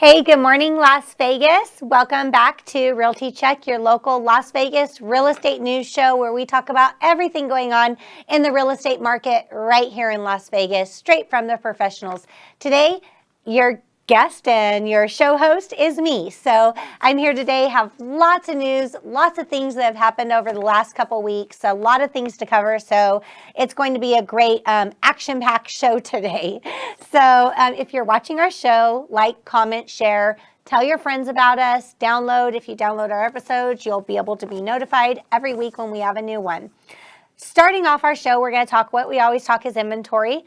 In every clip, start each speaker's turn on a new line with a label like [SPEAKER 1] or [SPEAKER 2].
[SPEAKER 1] Hey, good morning, Las Vegas. Welcome back to Realty Check, your local Las Vegas real estate news show where we talk about everything going on in the real estate market right here in Las Vegas, straight from the professionals. Today, your guest and your show host is me. So I'm here today, have lots of news, lots of things that have happened over the last couple weeks, a lot of things to cover. So it's going to be a great action-packed show today. So if you're watching our show, like, comment, share, tell your friends about us, download. If you download our episodes, you'll be able to be notified every week when we have a new one. Starting off our show, we're going to talk what we always talk is inventory,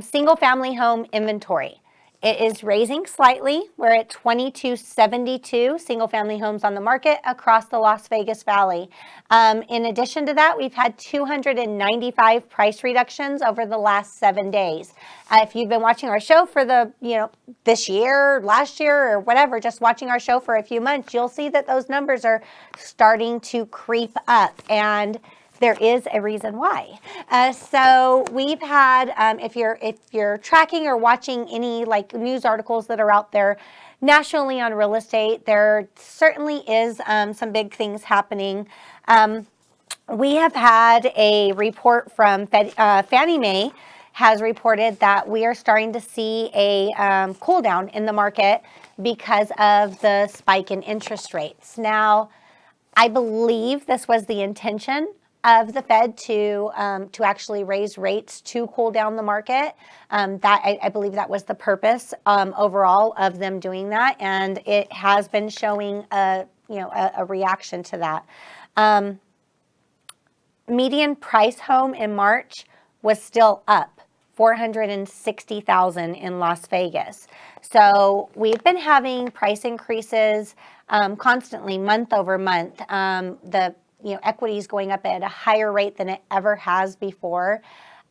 [SPEAKER 1] single family home inventory. It is raising slightly. We're at 2272 single-family homes on the market across the Las Vegas Valley. In addition to that, we've had 295 price reductions over the last 7 days. If you've been watching our show for this year, last year, or whatever, just watching our show for a few months, you'll see that those numbers are starting to creep up, and there is a reason why. So we've had, if you're tracking or watching any news articles that are out there nationally on real estate, there certainly is some big things happening. We have had a report from Fannie Mae has reported that we are starting to see a cool down in the market because of the spike in interest rates. Now, I believe this was the intention of the Fed to actually raise rates to cool down the market. I believe that was the purpose overall of them doing that, and it has been showing a reaction to that. Median price home in March was still up 460,000 in Las Vegas. So we've been having price increases constantly, month over month. Equity is going up at a higher rate than it ever has before.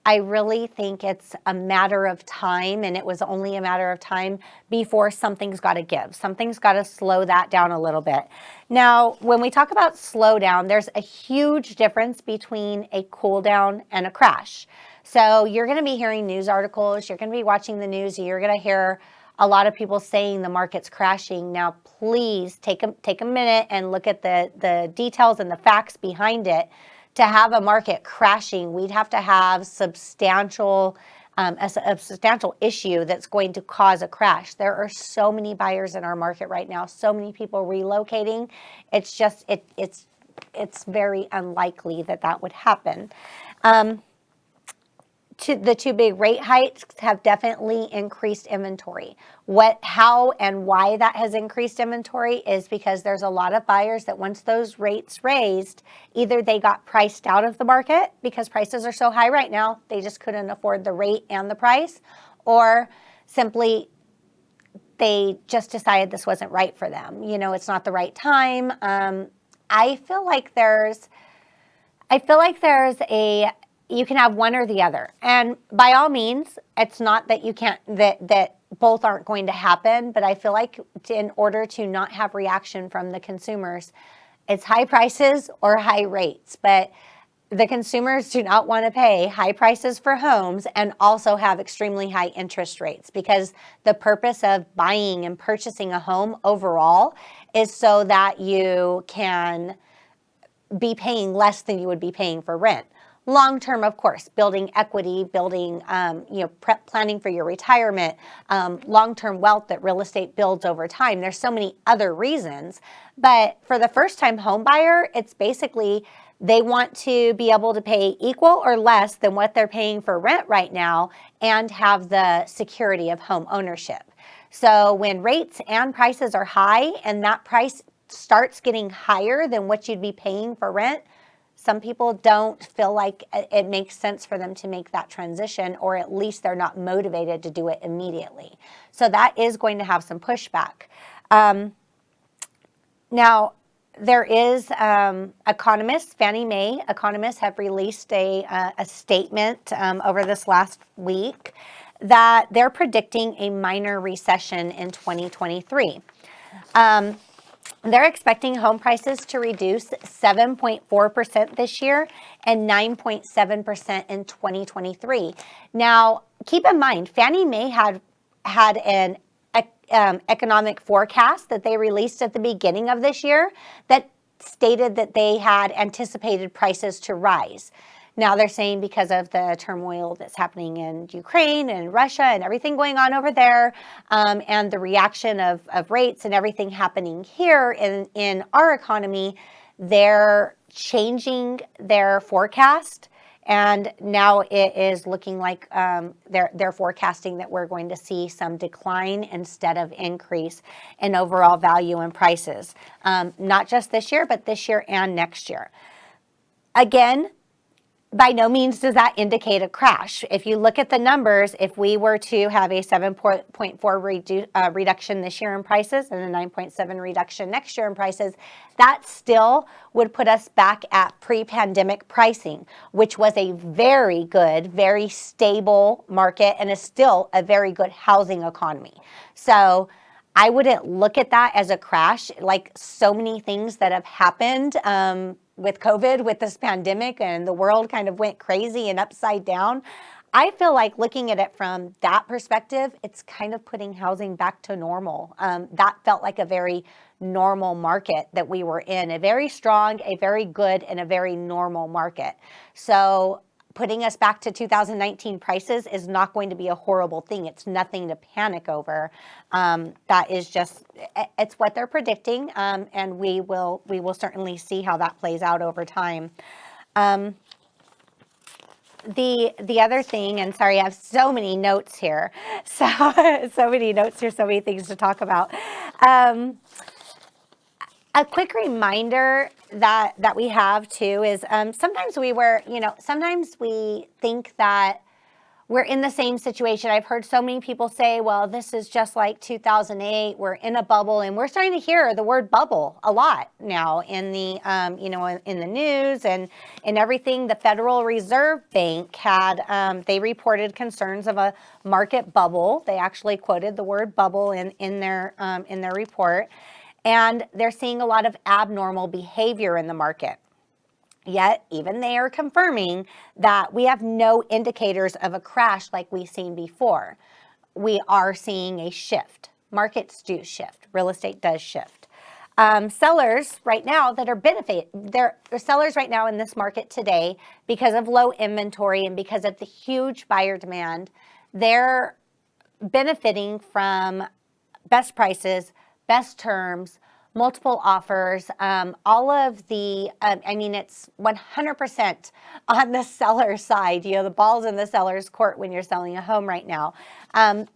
[SPEAKER 1] I really think it's a matter of time, and it was only a matter of time before something's got to give. Something's got to slow that down a little bit. Now, when we talk about slowdown, there's a huge difference between a cool down and a crash. So you're going to be hearing news articles, you're going to be watching the news, you're going to hear a lot of people saying the market's crashing. Now, please take a minute and look at the details and the facts behind it. To have a market crashing, we'd have to have a substantial issue that's going to cause a crash. There are so many buyers in our market right now, so many people relocating. It's just it's very unlikely that would happen. The two big rate hikes have definitely increased inventory. How and why that has increased inventory is because there's a lot of buyers that once those rates raised, either they got priced out of the market because prices are so high right now, they just couldn't afford the rate and the price, or simply they just decided this wasn't right for them. It's not the right time. I feel like there's you can have one or the other. And by all means, it's not that you can't, that both aren't going to happen, but I feel like in order to not have reaction from the consumers, it's high prices or high rates. But the consumers do not want to pay high prices for homes and also have extremely high interest rates, because the purpose of buying and purchasing a home overall is so that you can be paying less than you would be paying for rent. Long term, of course, building equity, building, planning for your retirement, long-term wealth that real estate builds over time. There's so many other reasons. But for the first-time home buyer, it's basically they want to be able to pay equal or less than what they're paying for rent right now and have the security of home ownership. So when rates and prices are high and that price starts getting higher than what you'd be paying for rent, some people don't feel like it makes sense for them to make that transition, or at least they're not motivated to do it immediately. So that is going to have some pushback. Now, there is Economists, Fannie Mae Economists have released a statement over this last week that they're predicting a minor recession in 2023. They're expecting home prices to reduce 7.4% this year and 9.7% in 2023. Now, keep in mind, Fannie Mae had an economic forecast that they released at the beginning of this year that stated that they had anticipated prices to rise. Now they're saying because of the turmoil that's happening in Ukraine and Russia and everything going on over there, and the reaction of rates and everything happening here in our economy, they're changing their forecast. And now it is looking like they're forecasting that we're going to see some decline instead of increase in overall value and prices, not just this year, but this year and next year. Again, by no means does that indicate a crash. If you look at the numbers, if we were to have a 7.4 reduction this year in prices and a 9.7 reduction next year in prices, that still would put us back at pre-pandemic pricing, which was a very good, very stable market and is still a very good housing economy. So I wouldn't look at that as a crash, like so many things that have happened with COVID, with this pandemic, and the world kind of went crazy and upside down. I feel like looking at it from that perspective, it's kind of putting housing back to normal. That felt like a very normal market that we were in, a very strong, a very good, and a very normal market. So putting us back to 2019 prices is not going to be a horrible thing. It's nothing to panic over. That is just, it's what they're predicting, and we will certainly see how that plays out over time. The other thing, and sorry, I have so many notes here, so many notes here, so many things to talk about. A quick reminder that we have too is sometimes sometimes we think that we're in the same situation. I've heard so many people say, well, this is just like 2008. We're in a bubble, and we're starting to hear the word bubble a lot now in the, in the news and everything. The Federal Reserve Bank had, they reported concerns of a market bubble. They actually quoted the word bubble in their report. And they're seeing a lot of abnormal behavior in the market. Yet, even they are confirming that we have no indicators of a crash like we've seen before. We are seeing a shift. Markets do shift. Real estate does shift. Sellers right now that are they're sellers right now in this market today, because of low inventory and because of the huge buyer demand, they're benefiting from best prices, best terms, multiple offers, all of the, it's 100% on the seller side. The ball's in the seller's court when you're selling a home right now.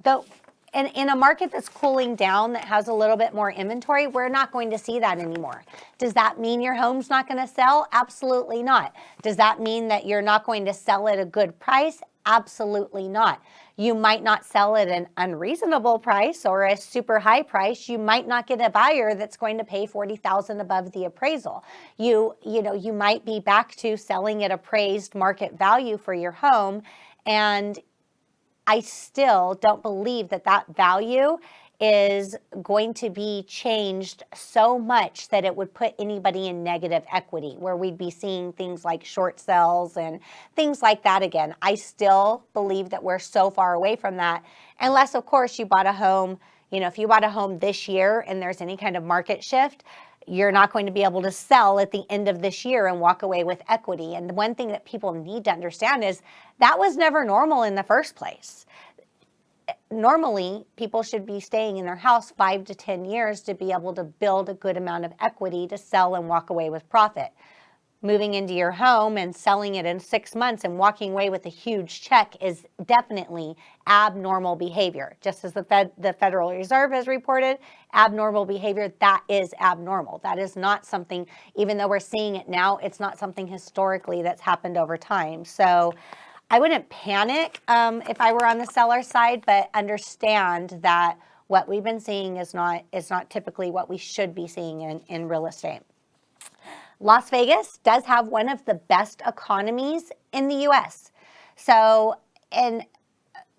[SPEAKER 1] Though, in a market that's cooling down, that has a little bit more inventory, we're not going to see that anymore. Does that mean your home's not going to sell? Absolutely not. Does that mean that you're not going to sell at a good price? Absolutely not. You might not sell at an unreasonable price or a super high price. You might not get a buyer that's going to pay $40,000 above the appraisal. You might be back to selling at appraised market value for your home, and I still don't believe that value is going to be changed so much that it would put anybody in negative equity, where we'd be seeing things like short sales and things like that again. I still believe that we're so far away from that, unless, of course, you bought a home. If you bought a home this year and there's any kind of market shift, you're not going to be able to sell at the end of this year and walk away with equity. And the one thing that people need to understand is that was never normal in the first place. Normally, people should be staying in their house 5 to 10 years to be able to build a good amount of equity to sell and walk away with profit. Moving into your home and selling it in 6 months and walking away with a huge check is definitely abnormal behavior. Just as the Federal Reserve has reported abnormal behavior, that is abnormal. That is not something, even though we're seeing it now, it's not something historically that's happened over time. So I wouldn't panic if I were on the seller side, but understand that what we've been seeing is not typically what we should be seeing in real estate. Las Vegas does have one of the best economies in the U.S. So, and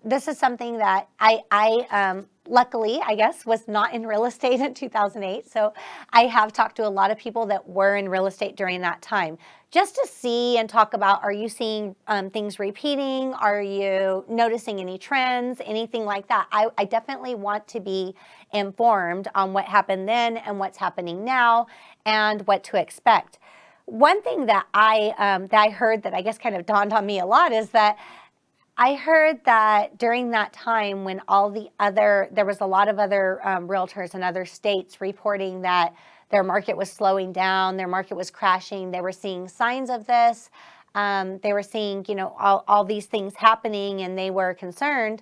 [SPEAKER 1] this is something that I luckily, I guess, was not in real estate in 2008. So I have talked to a lot of people that were in real estate during that time, just to see and talk about, are you seeing things repeating? Are you noticing any trends, anything like that? I definitely want to be informed on what happened then and what's happening now and what to expect. One thing that I heard that I guess kind of dawned on me a lot is that I heard that during that time when there was a lot of other realtors in other states reporting that their market was slowing down, their market was crashing, they were seeing signs of this, they were seeing, all these things happening, and they were concerned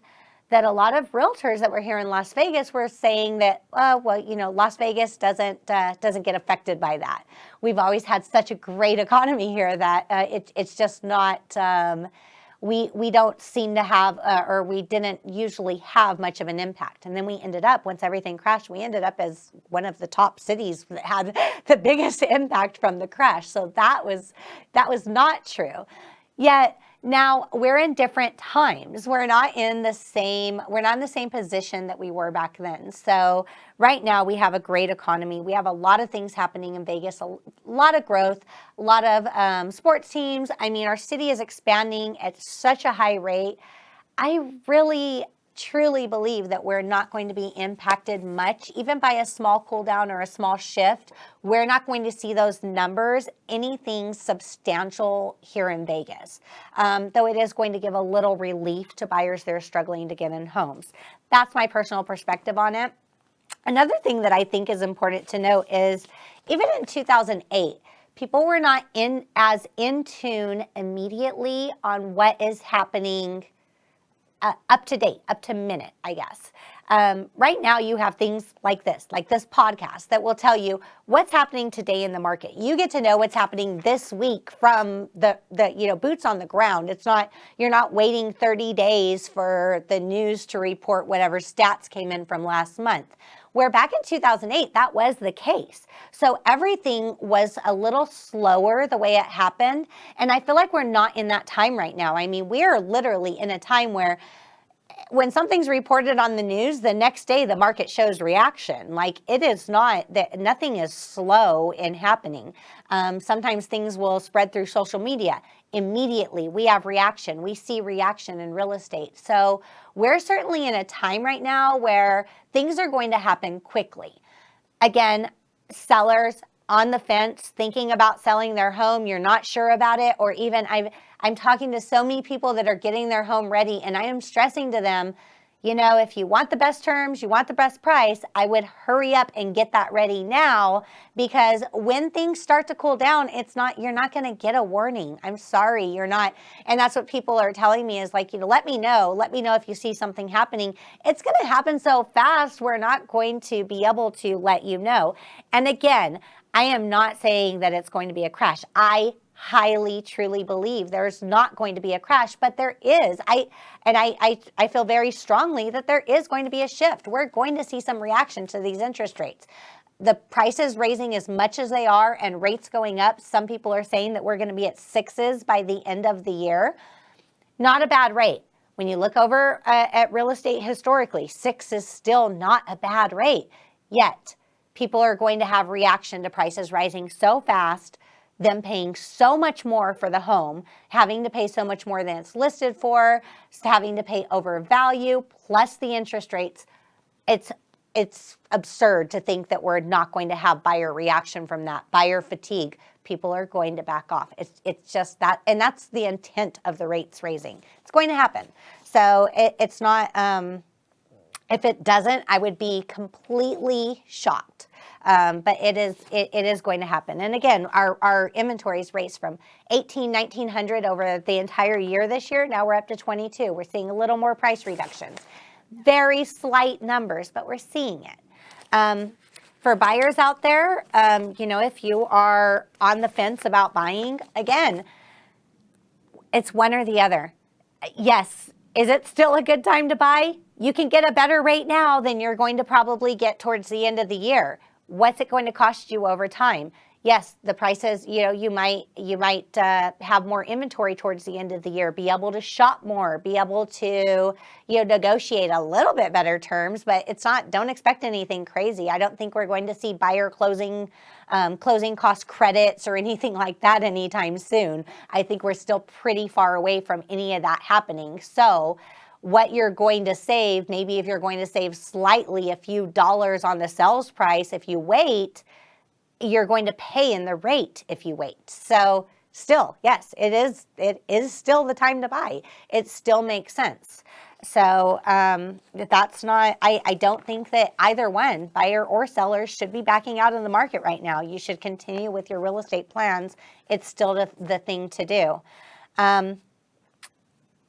[SPEAKER 1] that a lot of realtors that were here in Las Vegas were saying that, Las Vegas doesn't get affected by that. We've always had such a great economy here that it's just not. We don't seem to have, or we didn't usually have much of an impact. And then we ended up, once everything crashed, we ended up as one of the top cities that had the biggest impact from the crash. So that was not true. Yet now we're in different times. We're not in the same position that we were back then. So right now we have a great economy. We have a lot of things happening in Vegas, a lot of growth, a lot of sports teams. I mean, our city is expanding at such a high rate. I really truly believe that we're not going to be impacted much, even by a small cool down or a small shift. We're not going to see those numbers, anything substantial here in Vegas, though it is going to give a little relief to buyers that are struggling to get in homes. That's my personal perspective on it. Another thing that I think is important to note is even in 2008, people were not as in tune immediately on what is happening up to date, up to minute, I guess. Right now you have things like this podcast that will tell you what's happening today in the market. You get to know what's happening this week from the boots on the ground. You're not waiting 30 days for the news to report whatever stats came in from last month. Where back in 2008, that was the case. So everything was a little slower the way it happened. And I feel like we're not in that time right now. I mean, we're literally in a time where when something's reported on the news, the next day the market shows reaction. Like, it is not that nothing is slow in happening. Sometimes things will spread through social media. Immediately we have reaction. We see reaction in real estate. So we're certainly in a time right now where things are going to happen quickly. Again, sellers on the fence, thinking about selling their home, you're not sure about it, or even I'm talking to so many people that are getting their home ready, and I am stressing to them, if you want the best terms, you want the best price, I would hurry up and get that ready now, because when things start to cool down, you're not going to get a warning. I'm sorry, you're not. And that's what people are telling me is like, let me know if you see something happening. It's going to happen so fast, we're not going to be able to let you know. And again, I am not saying that it's going to be a crash. I highly, truly believe there's not going to be a crash, but there is. I feel very strongly that there is going to be a shift. We're going to see some reaction to these interest rates. The prices raising as much as they are and rates going up. Some people are saying that we're going to be at 6s by the end of the year. Not a bad rate. When you look over at real estate historically, 6 is still not a bad rate. Yet, people are going to have reaction to prices rising so fast, them paying so much more for the home, having to pay so much more than it's listed for, having to pay over value, plus the interest rates. It's absurd to think that we're not going to have buyer reaction from that, buyer fatigue. People are going to back off. It's just that, and that's the intent of the rates raising. It's going to happen. So it's not, if it doesn't, I would be completely shocked. But it is going to happen. And again, our inventories raced from 1,900 over the entire year this year. Now we're up to 22. We're seeing a little more price reductions. Very slight numbers, but we're seeing it. For buyers out there, if you are on the fence about buying, again, it's one or the other. Yes. Is it still a good time to buy? You can get a better rate now than you're going to probably get towards the end of the year. What's it going to cost you over time? yes, the prices, you might have more inventory towards the end of the year, be able to shop more, be able to, negotiate a little bit better terms, but don't expect anything crazy. I don't think we're going to see buyer closing cost credits or anything like that anytime soon. I think we're still pretty far away from any of that happening. So what you're going to save, maybe if you're going to save slightly a few dollars on the sales price, if you wait, you're going to pay in the rate if you wait. So still, yes, it is still the time to buy. It still makes sense. So that's not, I don't think that either one, buyer or seller, should be backing out of the market right now. You should continue with your real estate plans. It's still the thing to do.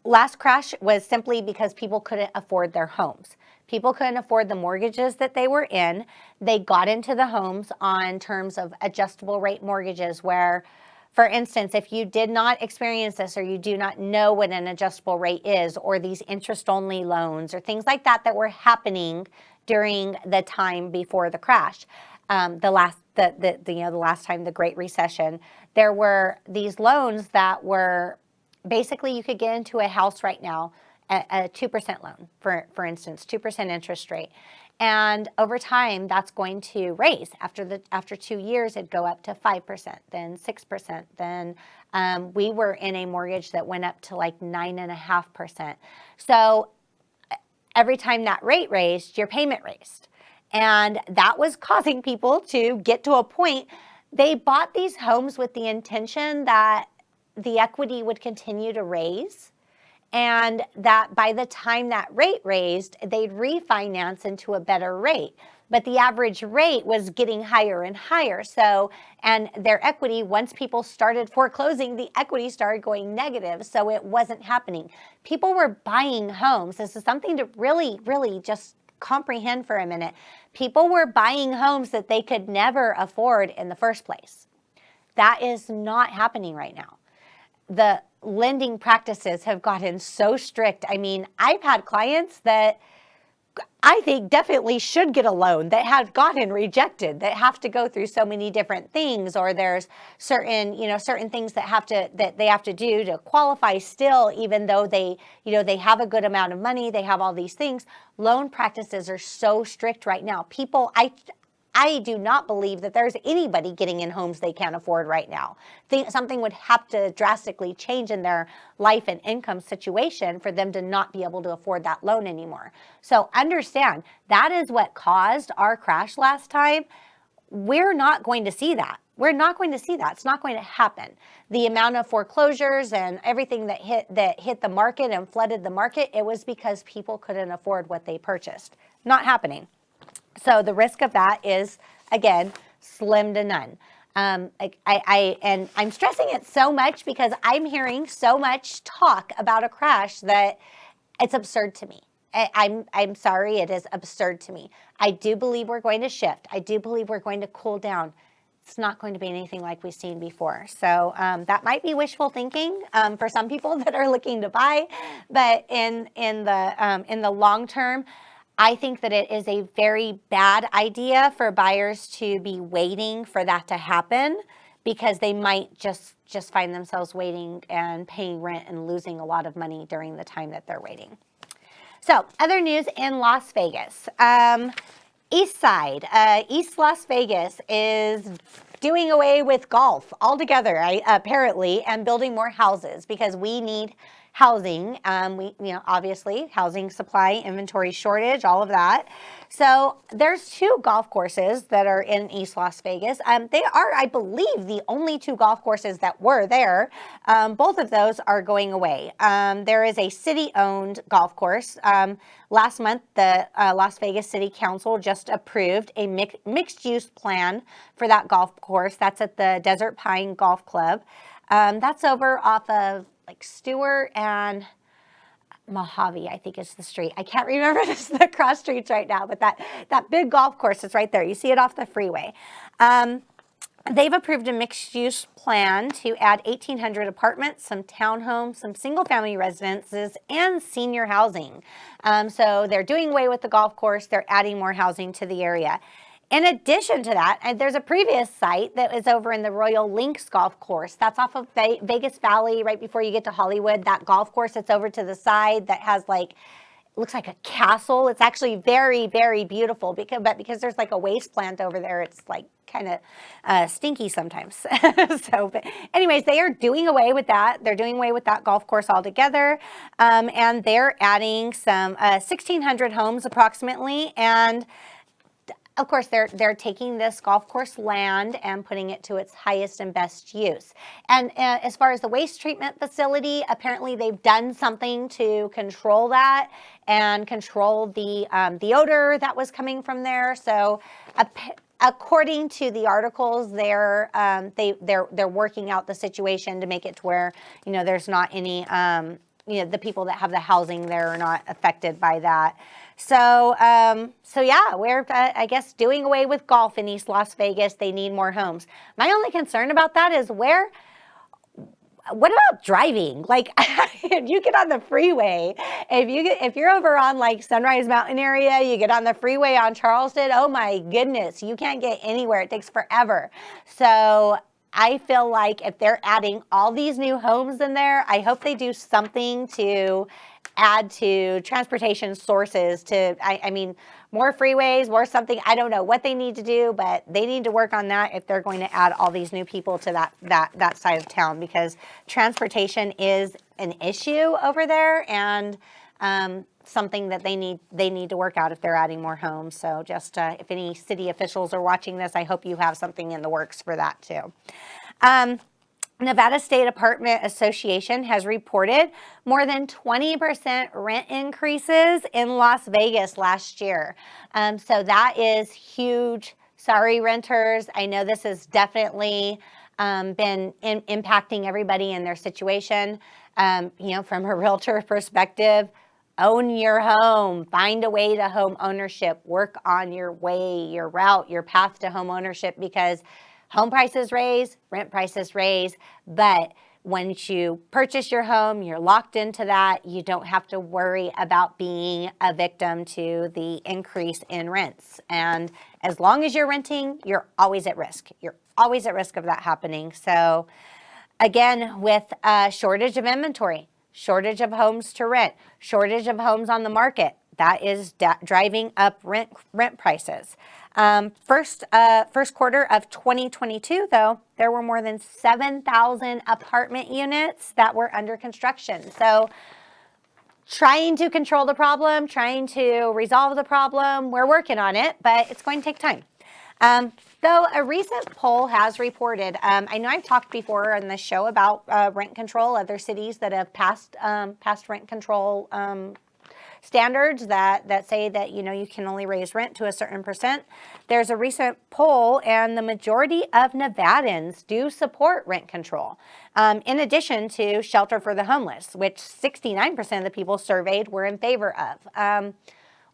[SPEAKER 1] Last crash was simply because people couldn't afford their homes. People couldn't afford the mortgages that they were in. They got into the homes on terms of adjustable rate mortgages where, for instance, if you did not experience this or you do not know what an adjustable rate is, or these interest-only loans or things like that were happening during the time before the crash, the last time, the Great Recession, there were these loans that were basically, you could get into a house right now at a 2% loan, for instance, 2% interest rate. And over time, that's going to raise. After 2 years, it'd go up to 5%, then 6%. Then we were in a mortgage that went up to like 9.5%. So every time that rate raised, your payment raised. And that was causing people to get to a point. They bought these homes with the intention that the equity would continue to raise, and that by the time that rate raised, they'd refinance into a better rate. But the average rate was getting higher and higher. So, and their equity, once people started foreclosing, the equity started going negative. So it wasn't happening. People were buying homes. This is something to really, really just comprehend for a minute. People were buying homes that they could never afford in the first place. That is not happening right now. The lending practices have gotten so strict. I mean, I've had clients that I think definitely should get a loan that have gotten rejected, that have to go through so many different things, or there's certain things that they have to do to qualify still, even though they have a good amount of money, they have all these things. Loan practices are so strict right now. I do not believe that there's anybody getting in homes they can't afford right now. Something would have to drastically change in their life and income situation for them to not be able to afford that loan anymore. So understand, that is what caused our crash last time. We're not going to see that. We're not going to see that. It's not going to happen. The amount of foreclosures and everything that hit the market and flooded the market, it was because people couldn't afford what they purchased. Not happening. So the risk of that is, again, slim to none. And I'm stressing it so much because I'm hearing so much talk about a crash that it's absurd to me. I'm sorry, it is absurd to me. I do believe we're going to shift. I do believe we're going to cool down. It's not going to be anything like we've seen before. So that might be wishful thinking for some people that are looking to buy, but in the long term, I think that it is a very bad idea for buyers to be waiting for that to happen, because they might just find themselves waiting and paying rent and losing a lot of money during the time that they're waiting. So, other news in Las Vegas. East Side, East Las Vegas is doing away with golf altogether, apparently, and building more houses because we need housing. Obviously, housing supply, inventory shortage, all of that. So there's 2 golf courses that are in East Las Vegas. They are, I believe, the only 2 golf courses that were there. Both of those are going away. There is a city-owned golf course. Last month, the Las Vegas City Council just approved a mixed-use plan for that golf course. That's at the Desert Pine Golf Club. That's over off of Stewart and Mojave, I think is the street. I can't remember the cross streets right now, but that big golf course is right there. You see it off the freeway. They've approved a mixed-use plan to add 1,800 apartments, some townhomes, some single-family residences, and senior housing. So they're doing away with the golf course. They're adding more housing to the area. In addition to that, and there's a previous site that is over in the Royal Links Golf Course. That's off of Vegas Valley, right before you get to Hollywood. That golf course that's over to the side that has like, looks like a castle. It's actually very, very beautiful because there's like a waste plant over there. It's like kind of stinky sometimes. So, but anyways, they are doing away with that. They're doing away with that golf course altogether. And they're adding some 1,600 homes approximately. And of course, they're taking this golf course land and putting it to its highest and best use. And as far as the waste treatment facility, apparently they've done something to control that and control the odor that was coming from there. So, according to the articles, they're working out the situation to make it to where there's not any the people that have the housing there are not affected by that. So yeah, we're, I guess, doing away with golf in East Las Vegas. They need more homes. My only concern about that is what about driving? Like, if you get on the freeway, if you're over on like Sunrise Mountain area, you get on the freeway on Charleston, oh my goodness, you can't get anywhere. It takes forever. So I feel like if they're adding all these new homes in there, I hope they do something to add to transportation sources I mean, more freeways, more something. I don't know what they need to do, but they need to work on that if they're going to add all these new people to that side of town, because transportation is an issue over there and something that they need to work out if they're adding more homes. So just if any city officials are watching this, I hope you have something in the works for that too. Nevada State Apartment Association has reported more than 20% rent increases in Las Vegas last year. So that is huge. Sorry, renters. I know this has definitely been impacting everybody in their situation. From a realtor perspective, own your home, find a way to home ownership, work on your way, your route, your path to home ownership, because home prices raise, rent prices raise, but once you purchase your home, you're locked into that. You don't have to worry about being a victim to the increase in rents. And as long as you're renting, you're always at risk. You're always at risk of that happening. So again, with a shortage of inventory, shortage of homes to rent, shortage of homes on the market, that is driving up rent prices. First quarter of 2022, though, there were more than 7,000 apartment units that were under construction. So trying to control the problem, trying to resolve the problem, we're working on it, but it's going to take time. Though a recent poll has reported, I know I've talked before on this show about rent control, other cities that have passed rent control standards that say that you can only raise rent to a certain percent. There's a recent poll, and the majority of Nevadans do support rent control, in addition to shelter for the homeless, which 69% of the people surveyed were in favor of.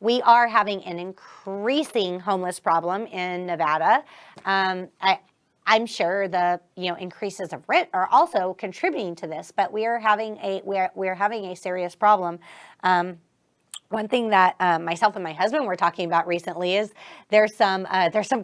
[SPEAKER 1] We are having an increasing homeless problem in Nevada. I'm sure the increases of rent are also contributing to this, but we are having a serious problem. One thing that myself and my husband were talking about recently is there's some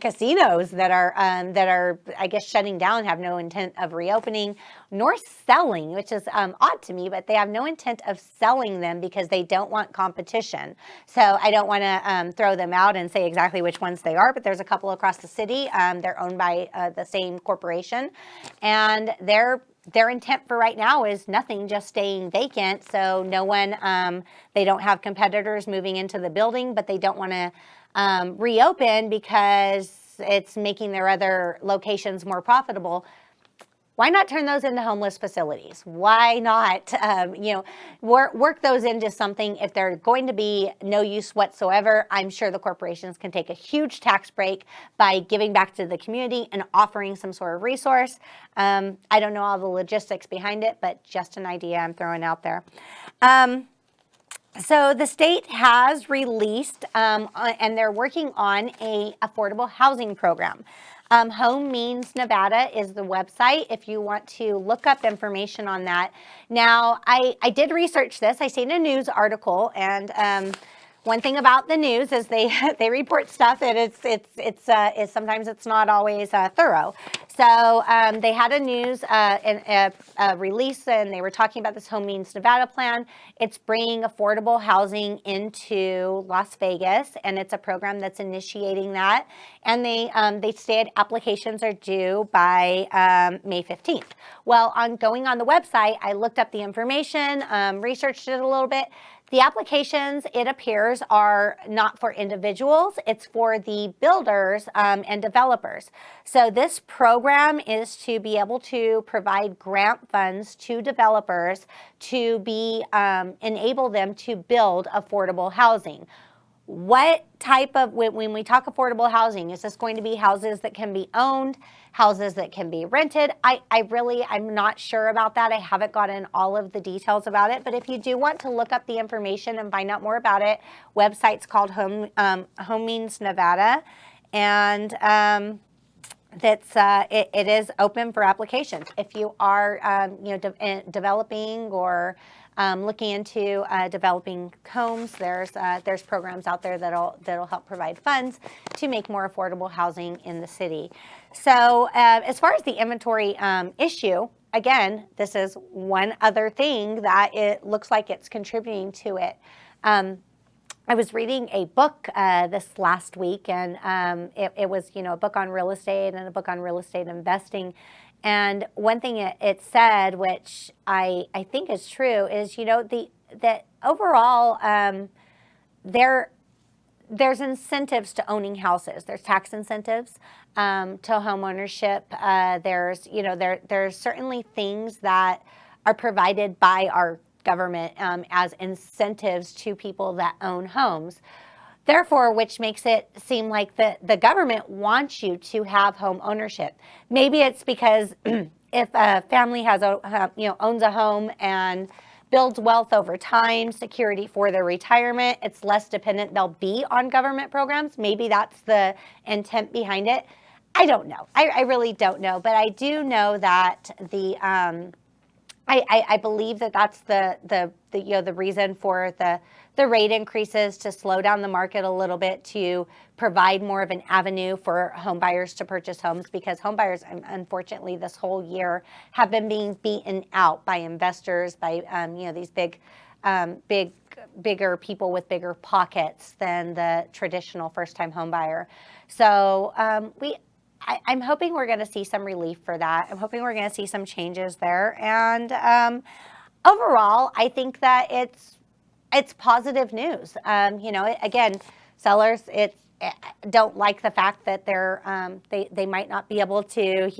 [SPEAKER 1] casinos that are I guess shutting down, have no intent of reopening nor selling, which is odd to me, but they have no intent of selling them because they don't want competition. So I don't want to throw them out and say exactly which ones they are, but there's a couple across the city. They're owned by the same corporation, and their intent for right now is nothing, just staying vacant. So no one, they don't have competitors moving into the building, but they don't want to reopen because it's making their other locations more profitable. Why not turn those into homeless facilities? Why not, work those into something? If they're going to be no use whatsoever, I'm sure the corporations can take a huge tax break by giving back to the community and offering some sort of resource. I don't know all the logistics behind it, but just an idea I'm throwing out there. So the state has released, and they're working on a affordable housing program. Home Means Nevada is the website if you want to look up information on that. Now, I did research this. I seen a news article, and one thing about the news is they they report stuff and it's sometimes it's not always thorough. So they had a news a release, and they were talking about this Home Means Nevada plan. It's bringing affordable housing into Las Vegas, and it's a program that's initiating that. And they stated applications are due by May 15th. Well, on going on the website, I looked up the information, researched it a little bit. The applications, it appears, are not for individuals. It's for the builders and developers. So this program is to be able to provide grant funds to developers to enable them to build affordable housing. What type of, when we talk affordable housing, is this going to be houses that can be owned, houses that can be rented? I'm not sure about that. I haven't gotten all of the details about it, but if you do want to look up the information and find out more about it, website's called Home Means Nevada, and it is open for applications. If you are developing or looking into developing homes, there's programs out there that'll help provide funds to make more affordable housing in the city. So as far as the inventory issue, again, this is one other thing that it looks like it's contributing to it. I was reading a book this last week, and it was a book on real estate and a book on real estate investing. And one thing it said, which I think is true, is that overall there's incentives to owning houses. There's tax incentives to home ownership. There's certainly things that are provided by our government as incentives to people that own homes. Therefore, which makes it seem like the government wants you to have home ownership. Maybe it's because if a family owns a home and builds wealth over time, security for their retirement, it's less dependent they'll be on government programs. Maybe that's the intent behind it. I don't know. I really don't know. But I do know that I believe that that's the reason for the rate increases, to slow down the market a little bit, to provide more of an avenue for home buyers to purchase homes, because home buyers, unfortunately, this whole year have been being beaten out by investors, by these bigger people with bigger pockets than the traditional first-time home buyer. So I'm hoping we're going to see some relief for that. I'm hoping we're going to see some changes there. And overall, I think that it's positive news. Again, sellers don't like the fact that they might not be able to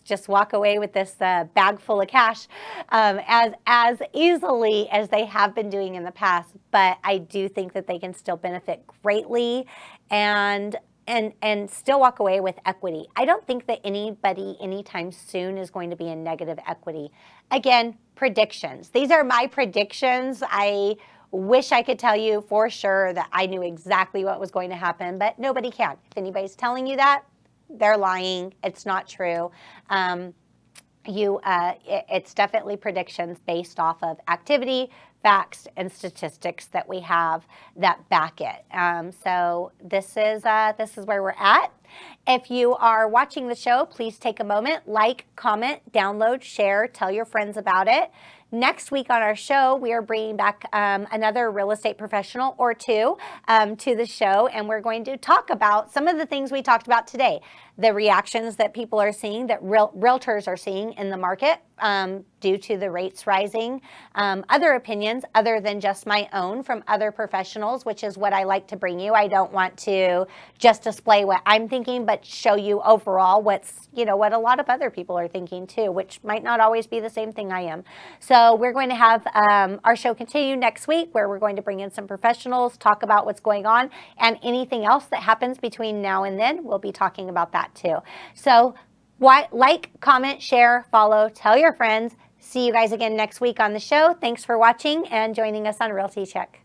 [SPEAKER 1] just walk away with this bag full of cash as easily as they have been doing in the past. But I do think that they can still benefit greatly and still walk away with equity. I don't think that anybody anytime soon is going to be in negative equity. Again, predictions. These are my predictions. I wish I could tell you for sure that I knew exactly what was going to happen, but nobody can. If anybody's telling you that, they're lying. It's not true. It's definitely predictions based off of activity, facts, and statistics that we have that back it. So this is where we're at. If you are watching the show, please take a moment, like, comment, download, share, tell your friends about it. Next week on our show, we are bringing back another real estate professional or two to the show, and we're going to talk about some of the things we talked about today, the reactions that people are seeing, that realtors are seeing in the market due to the rates rising, other opinions other than just my own from other professionals, which is what I like to bring you. I don't want to just display what I'm thinking, but show you overall what a lot of other people are thinking too, which might not always be the same thing I am. So we're going to have our show continue next week, where we're going to bring in some professionals, talk about what's going on, and anything else that happens between now and then, we'll be talking about that too. So like, comment, share, follow, tell your friends. See you guys again next week on the show. Thanks for watching and joining us on Realty Check.